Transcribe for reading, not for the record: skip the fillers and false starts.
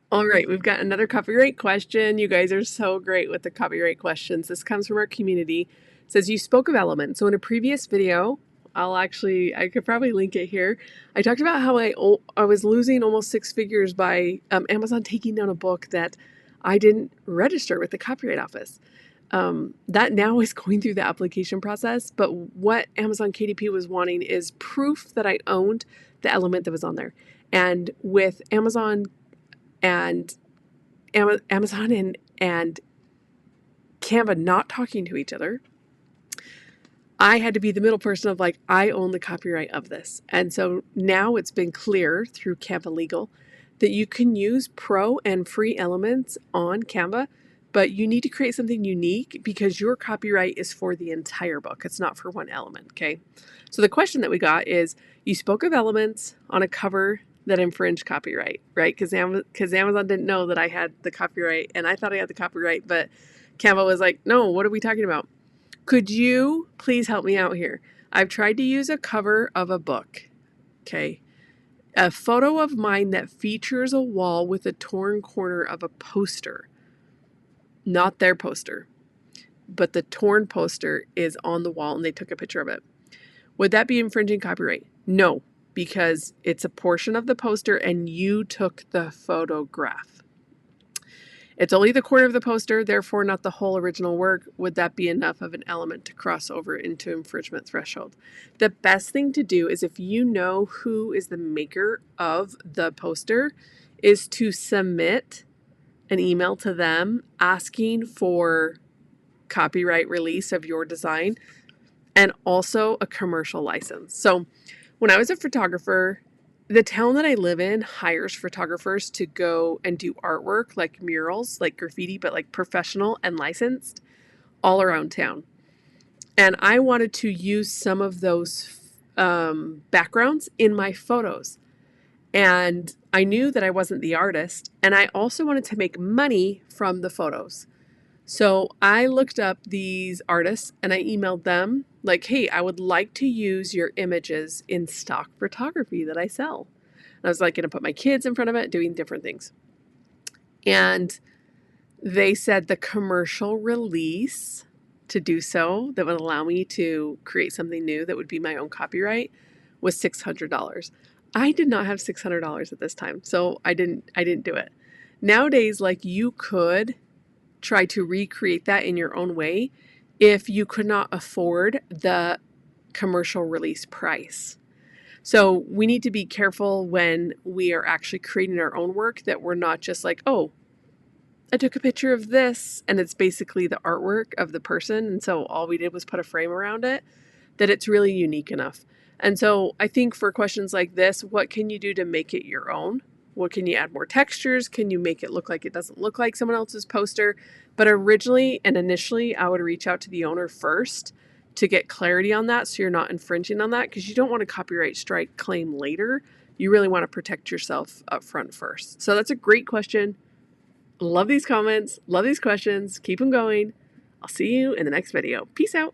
All right, we've got another copyright question. You guys are so great with the copyright questions. This comes from our community. It says you spoke of elements. So in a previous video, I could probably link it here. I talked about how I was losing almost six figures by Amazon taking down a book that I didn't register with the Copyright Office. That now is going through the application process, but what Amazon KDP was wanting is proof that I owned the element that was on there. And with and Amazon and Canva not talking to each other, I had to be the middle person of like, I own the copyright of this. And so now it's been clear through Canva Legal that you can use pro and free elements on Canva, but you need to create something unique because your copyright is for the entire book. It's not for one element, okay? So the question that we got is, you spoke of elements on a cover that infringe copyright, right? Because Amazon didn't know that I had the copyright, and I thought I had the copyright, but Canva was like, no, what are we talking about? Could you please help me out here? I've tried to use a cover of a book, okay? A photo of mine that features a wall with a torn corner of a poster. Not their poster, but the torn poster is on the wall and they took a picture of it. Would that be infringing copyright? No, because it's a portion of the poster and you took the photograph. It's only the corner of the poster, therefore not the whole original work. Would that be enough of an element to cross over into infringement threshold? The best thing to do is, if you know who is the maker of the poster, is to submit an email to them asking for copyright release of your design and also a commercial license. So when I was a photographer, the town that I live in hires photographers to go and do artwork like murals, like graffiti, but like professional and licensed all around town. And I wanted to use some of those backgrounds in my photos. And I knew that I wasn't the artist, and I also wanted to make money from the photos. So I looked up these artists and I emailed them like, hey, I would like to use your images in stock photography that I sell. And I was like going to put my kids in front of it, doing different things. And they said the commercial release to do so that would allow me to create something new that would be my own copyright was $600. I did not have $600 at this time, so I didn't do it. Nowadays, like, you could try to recreate that in your own way if you could not afford the commercial release price. So we need to be careful when we are actually creating our own work, that we're not just like, oh, I took a picture of this and it's basically the artwork of the person, and so all we did was put a frame around it, that it's really unique enough. And so I think for questions like this, what can you do to make it your own? What can you add more textures? Can you make it look like it doesn't look like someone else's poster? But originally and initially, I would reach out to the owner first to get clarity on that, so you're not infringing on that, because you don't want a copyright strike claim later. You really want to protect yourself up front first. So that's a great question. Love these comments. Love these questions. Keep them going. I'll see you in the next video. Peace out.